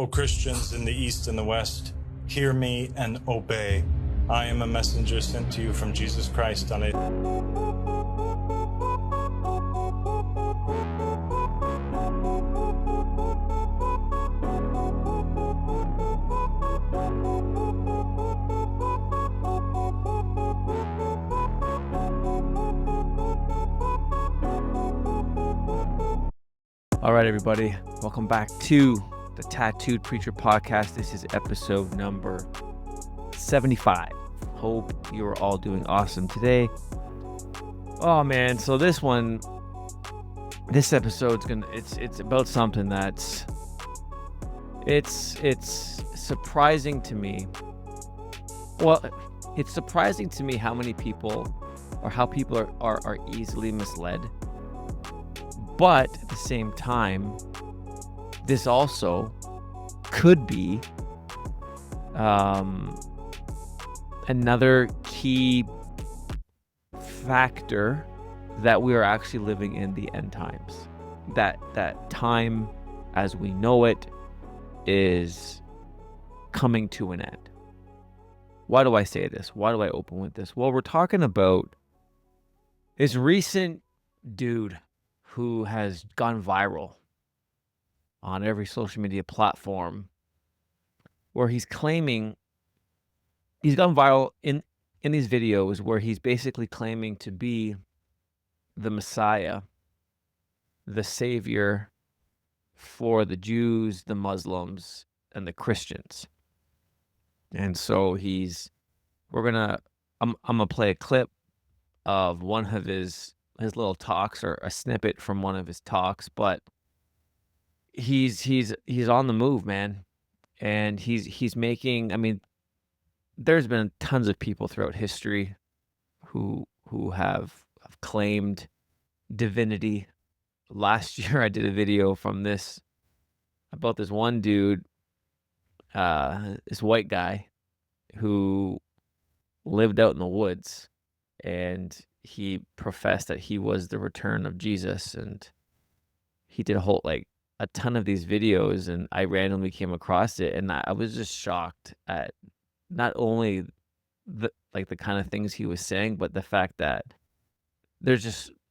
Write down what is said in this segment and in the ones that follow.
O Christians in the East and the West, hear me and obey. I am a messenger sent to you from Jesus Christ on it. All right, everybody, welcome back to the Tattooed Preacher Podcast. This is episode number 75. Hope you're all doing awesome today. Oh man, so this episode's it's about something that's it's surprising to me. Well, it's surprising to me how many people or how people are easily misled. But at the same time, this also could be another key factor that we are actually living in the end times. That time as we know it is coming to an end. Why do I say this? Why do I open with this? Well, we're talking about this recent dude who has gone viral on every social media platform, where he's claiming he's gone viral in these videos where he's basically claiming to be the Messiah, the Savior for the Jews, the Muslims, and the Christians. And so I'm gonna play a clip of one of his little talks, or a snippet from one of his talks, but he's on the move, man. And he's making, I mean, there's been tons of people throughout history who have claimed divinity. Last year I did a video about this one dude, this white guy who lived out in the woods, and he professed that he was the return of Jesus, and he did a ton of these videos, and I randomly came across it, and I was just shocked at not only the kind of things he was saying, but the fact that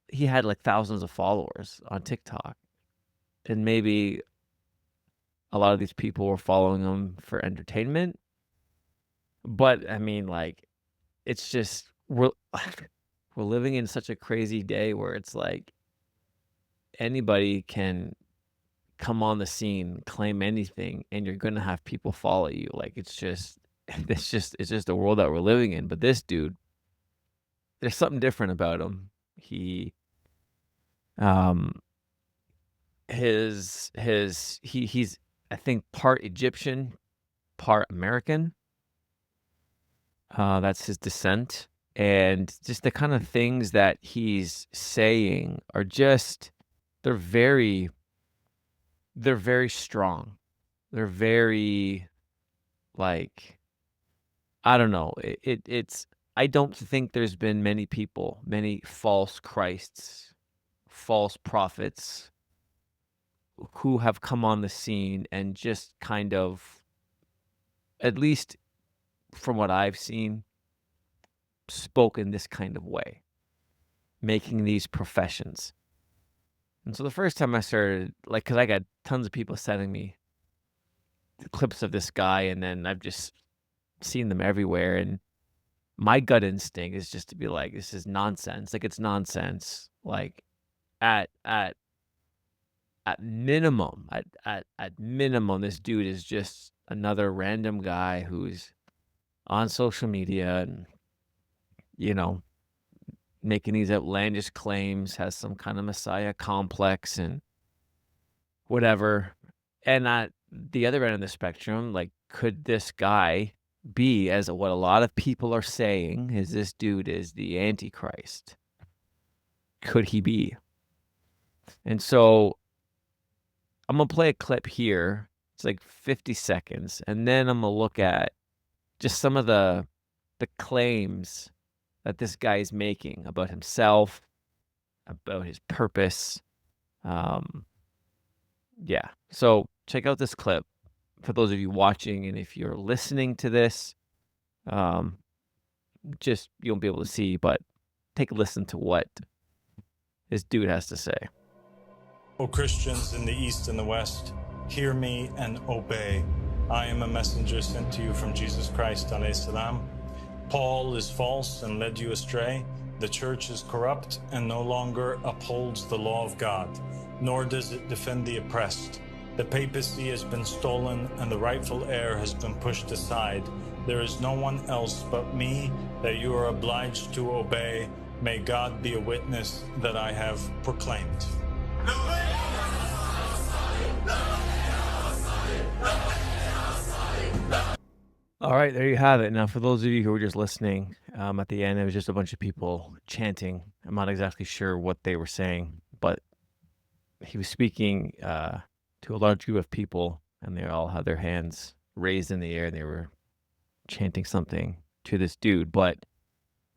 he had thousands of followers on TikTok, and maybe a lot of these people were following him for entertainment. But I mean, it's just we're living in such a crazy day where it's anybody can come on the scene, claim anything, and you're gonna have people follow you. It's just the world that we're living in. But this dude, there's something different about him. He's I think part Egyptian, part American. That's his descent. And just the kind of things that he's saying are just, they're very strong. They're very, I don't know. I don't think there's been many false Christs, false prophets who have come on the scene and just kind of, at least from what I've seen, spoken this kind of way, making these professions. And so the first time I started, because I got tons of people sending me clips of this guy, and then I've just seen them everywhere, and my gut instinct is just to be like, this is nonsense. It's nonsense. At minimum, at minimum, this dude is just another random guy who's on social media and, making these outlandish claims, has some kind of Messiah complex and whatever. And at the other end of the spectrum, could this guy be, as what a lot of people are saying, is this dude is the Antichrist? Could he be? And so I'm going to play a clip here. It's 50 seconds. And then I'm going to look at just some of the claims that this guy is making about himself, about his purpose. Yeah. So check out this clip for those of you watching, and if you're listening to this, just you won't be able to see, but take a listen to what this dude has to say. O Christians in the East and the West, hear me and obey. I am a messenger sent to you from Jesus Christ, alayhi salam. Paul is false and led you astray. The church is corrupt and no longer upholds the law of God, nor does it defend the oppressed. The papacy has been stolen and the rightful heir has been pushed aside. There is no one else but me that you are obliged to obey. May God be a witness that I have proclaimed. All right, there you have it. Now, for those of you who were just listening, at the end, it was just a bunch of people chanting. I'm not exactly sure what they were saying, but he was speaking to a large group of people, and they all had their hands raised in the air. They were chanting something to this dude. But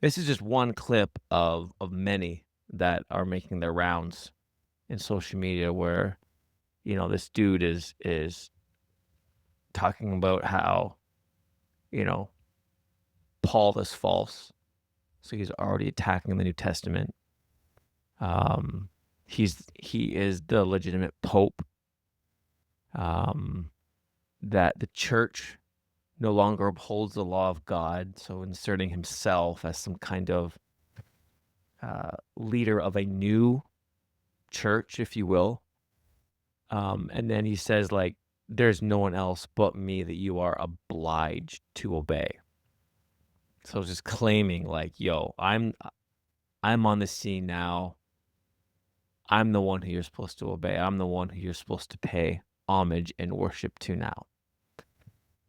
this is just one clip of many that are making their rounds in social media where, you know, this dude is talking about how, you know, Paul is false. So he's already attacking the New Testament. He is the legitimate pope. That the church no longer upholds the law of God, so inserting himself as some kind of leader of a new church, if you will. And then he says, like, there's no one else but me that you are obliged to obey. So just claiming, like, yo, I'm on the scene now. I'm the one who you're supposed to obey. I'm the one who you're supposed to pay homage and worship to now.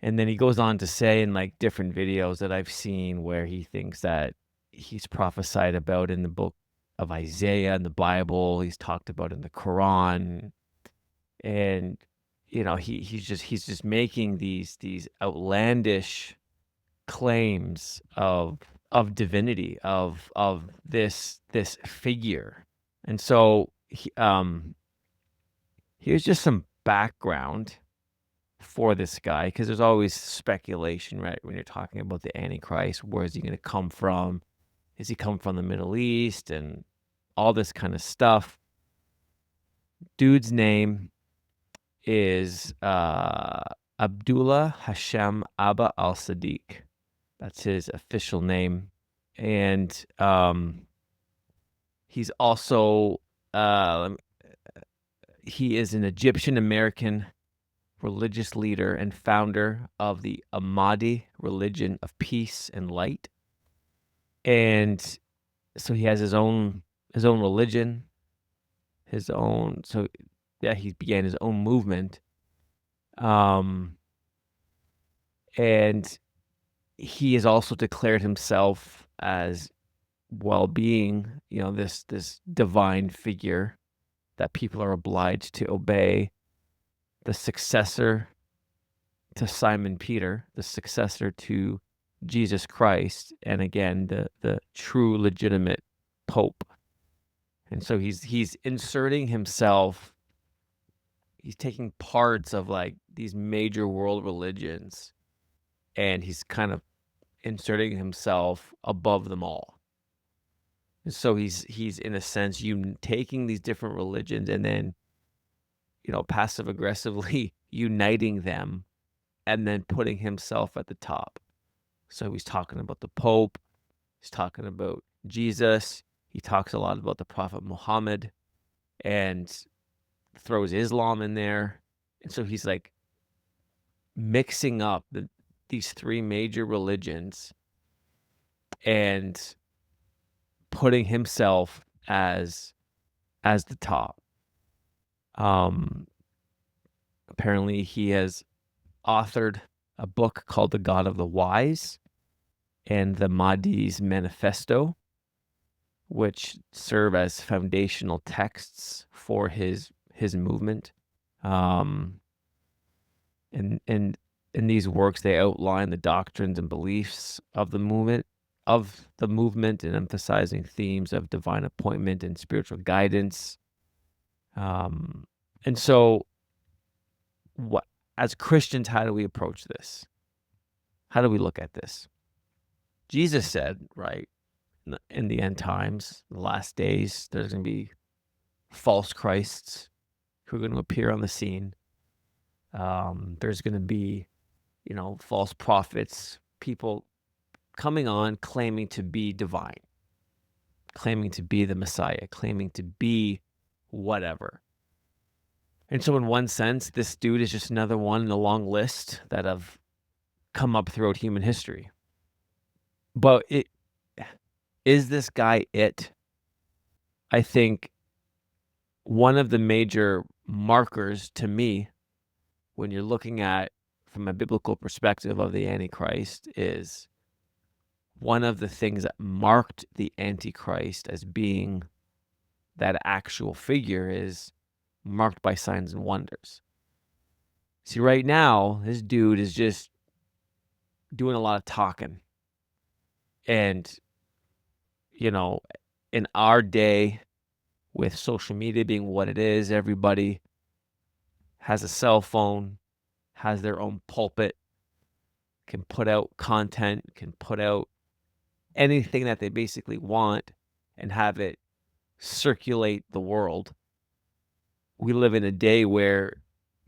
And then he goes on to say in like different videos that I've seen where he thinks that he's prophesied about in the book of Isaiah in the Bible, he's talked about in the Quran, and you know he's just making these outlandish claims of divinity of this figure. And so here's just some background for this guy, because there's always speculation, right, when you're talking about the Antichrist. Where is he going to come from? Is he come from the Middle East and all this kind of stuff? Dude's name is Abdullah Hashem Abba al-Sadiq. That's his official name. And he's also he is an Egyptian American religious leader and founder of the Ahmadi religion of peace and light. And so he has his own religion, so yeah, he began his own movement. And he has also declared himself as well being, you know, this divine figure that people are obliged to obey, the successor to Simon Peter, the successor to Jesus Christ, and again the true legitimate pope. And so he's inserting himself, he's taking parts of like these major world religions, and he's kind of inserting himself above them all. And so he's in a sense taking these different religions and then, you know, passive aggressively uniting them and then putting himself at the top. So he's talking about the Pope, he's talking about Jesus, he talks a lot about the Prophet Muhammad and throws Islam in there. And so he's like mixing up these three major religions and putting himself as the top. Apparently he has authored a book called The God of the Wise and the Mahdi's Manifesto, which serve as foundational texts for his movement. And in these works, they outline the doctrines and beliefs of the movement, and emphasizing themes of divine appointment and spiritual guidance. And so as Christians, how do we approach this? How do we look at this? Jesus said, right, in the end times, the last days, there's going to be false Christs who are going to appear on the scene. There's going to be, false prophets, people coming on claiming to be divine, claiming to be the Messiah, claiming to be whatever. And so in one sense, this dude is just another one in a long list that have come up throughout human history. But is this guy it? I think one of the major markers to me when you're looking at from a biblical perspective of the Antichrist is one of the things that marked the Antichrist as being that actual figure is marked by signs and wonders. See, right now, this dude is just doing a lot of talking. And, in our day, with social media being what it is, everybody has a cell phone, has their own pulpit, can put out content, can put out anything that they basically want and have it circulate the world. We live in a day where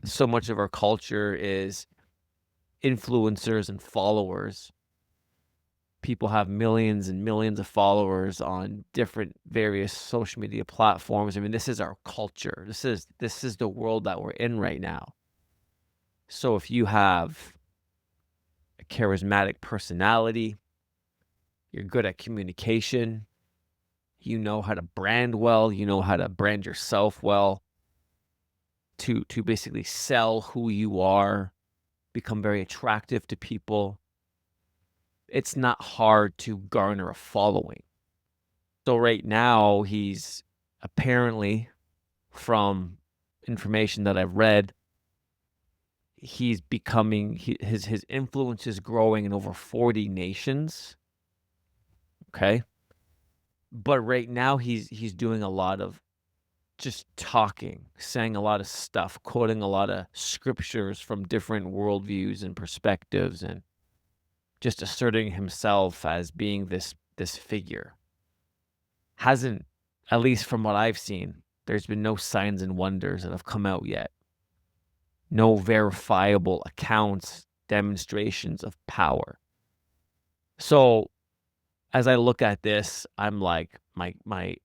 so much of our culture is influencers and followers. People have millions and millions of followers on different various social media platforms. I mean, this is our culture. This is the world that we're in right now. So if you have a charismatic personality, you're good at communication, you know how to brand well, you know how to brand yourself well, to basically sell who you are, become very attractive to people, it's not hard to garner a following. So right now, he's apparently, from information that I've read, he's becoming, his influence is growing in over 40 nations. Okay. But right now he's doing a lot of just talking, saying a lot of stuff, quoting a lot of scriptures from different worldviews and perspectives, and just asserting himself as being this figure. Hasn't, at least from what I've seen, there's been no signs and wonders that have come out yet. No verifiable accounts, demonstrations of power. So as I look at this, I'm like, my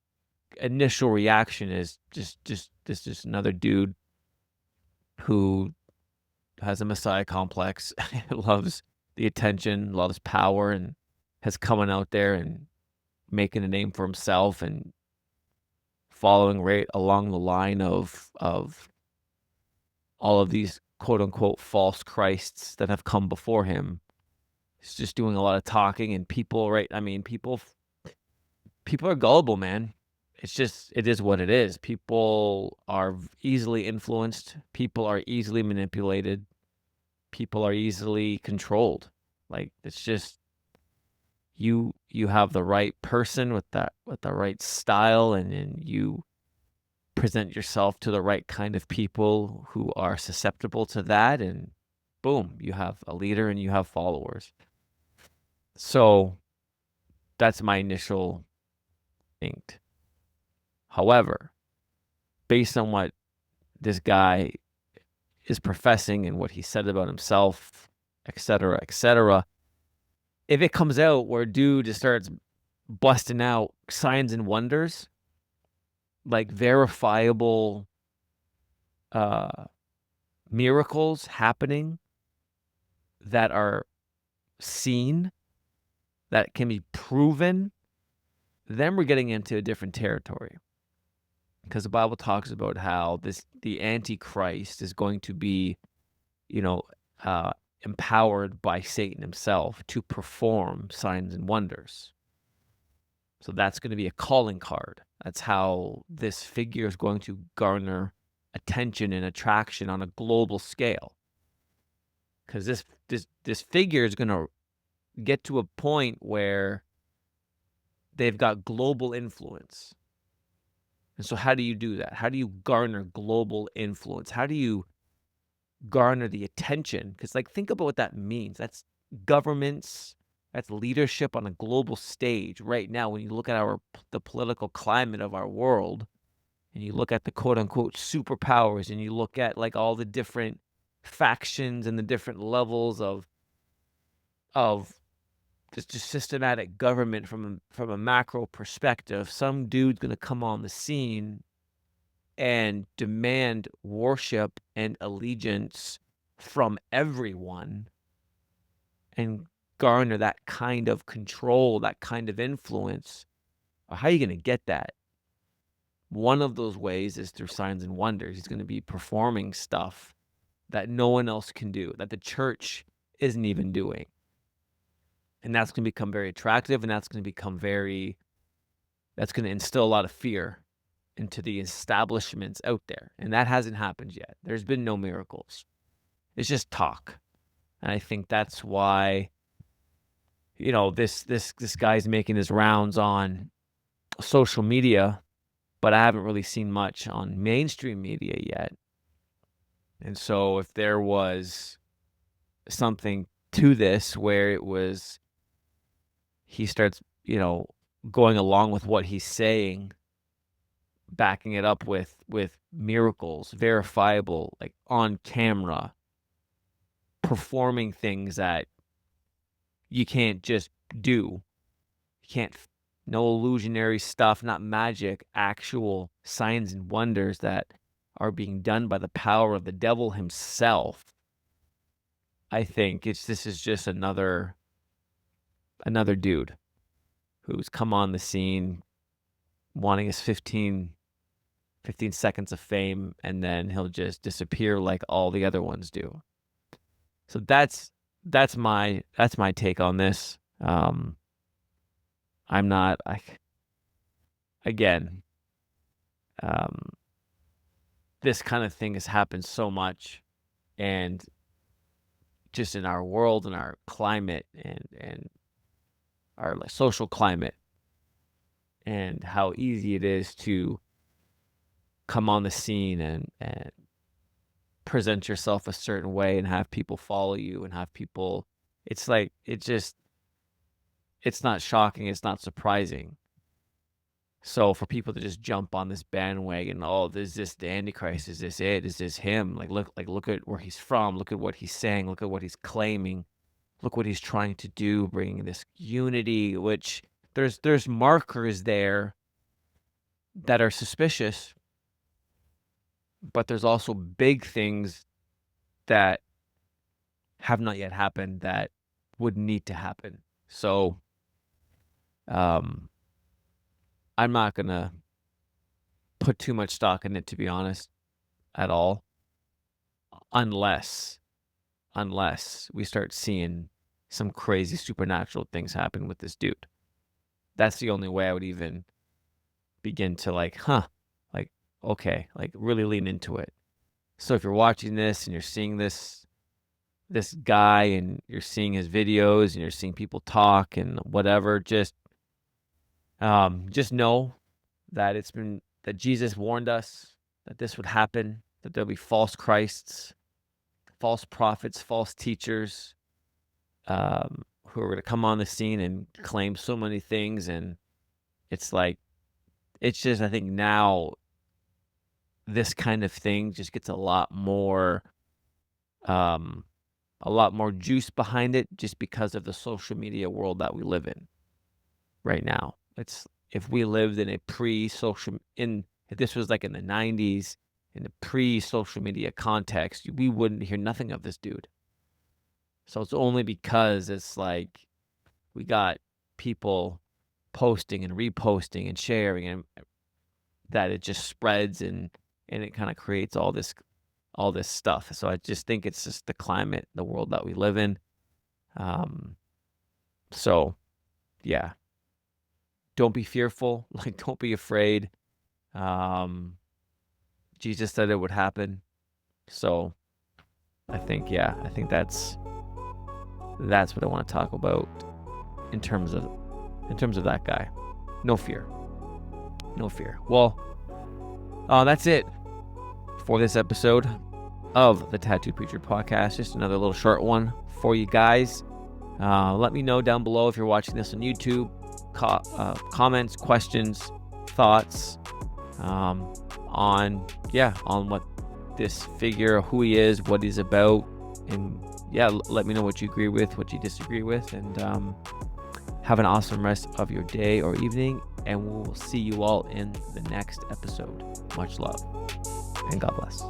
initial reaction is just another dude who has a Messiah complex, loves the attention, loves power, and has coming out there and making a name for himself and following right along the line of all of these quote unquote false Christs that have come before him. He's just doing a lot of talking, and people, right? I mean, people are gullible, man. It is what it is. People are easily influenced. People are easily manipulated. People are easily controlled. Like, it's just, you have the right person with the right style, and then you present yourself to the right kind of people who are susceptible to that, and boom, you have a leader and you have followers. So that's my initial instinct. However, based on what this guy is professing and what he said about himself, etc., if it comes out where dude just starts busting out signs and wonders, like verifiable miracles happening that are seen, that can be proven, then we're getting into a different territory. Because the Bible talks about how the Antichrist is going to be, empowered by Satan himself to perform signs and wonders. So that's going to be a calling card. That's how this figure is going to garner attention and attraction on a global scale. Because this figure is going to get to a point where they've got global influence. And so how do you do that? How do you garner global influence? How do you garner the attention. Because, like, think about what that means. That's governments, that's leadership on a global stage right now. When you look at the political climate of our world, and you look at the quote unquote superpowers, and you look at like all the different factions and the different levels of just systematic government from a macro perspective, some dude's gonna come on the scene and demand worship and allegiance from everyone and garner that kind of control, that kind of influence. How are you going to get that? One of those ways is through signs and wonders. He's going to be performing stuff that no one else can do, that the church isn't even doing. And that's going to become very attractive, and that's going to instill a lot of fear into the establishments out there. And that hasn't happened yet. There's been no miracles. It's just talk. And I think that's why, this guy's making his rounds on social media, but I haven't really seen much on mainstream media yet. And so if there was something to this where it was, he starts, going along with what he's saying, backing it up with miracles, verifiable, like on camera, performing things that you can't just do. You can't, no illusionary stuff, not magic, actual signs and wonders that are being done by the power of the devil himself. I think this is just another dude who's come on the scene wanting his 15 seconds of fame, and then he'll just disappear like all the other ones do. So that's my take on this. This kind of thing has happened so much, and just in our world and our climate and our social climate, and how easy it is to come on the scene and present yourself a certain way and have people follow you and have people, it's not shocking, it's not surprising. So for people to just jump on this bandwagon, is this the Antichrist? Is this it? Is this him? Look at where he's from. Look at what he's saying. Look at what he's claiming. Look what he's trying to do, bringing this unity, which there's markers there that are suspicious, but there's also big things that have not yet happened that would need to happen. So, I'm not going to put too much stock in it, to be honest, at all, unless we start seeing some crazy supernatural things happen with this dude. That's the only way I would even begin to really lean into it. So if you're watching this and you're seeing this guy and you're seeing his videos and you're seeing people talk and whatever, just know that that Jesus warned us that this would happen, that there'll be false Christs, false prophets, false teachers, who are going to come on the scene and claim so many things. And it's just, I think now this kind of thing just gets a lot more juice behind it, just because of the social media world that we live in right now. If we lived in if this was like in the 90s, in the pre-social media context, we wouldn't hear nothing of this dude. So it's only because it's like we got people posting and reposting and sharing, and that it just spreads and it kind of creates all this stuff. So I just think it's just the climate, the world that we live in. So yeah, don't be fearful. Don't be afraid. Jesus said it would happen. So I think that's what I want to talk about in terms of that guy. No fear. Well, that's it for this episode. of the Tattoo Preacher Podcast. Just another little short one for you guys. Let me know down below if you're watching this on YouTube. Comments, questions, thoughts on what this figure, who he is, what he's about, and let me know what you agree with, what you disagree with, and have an awesome rest of your day or evening, and we'll see you all in the next episode. Much love and God bless.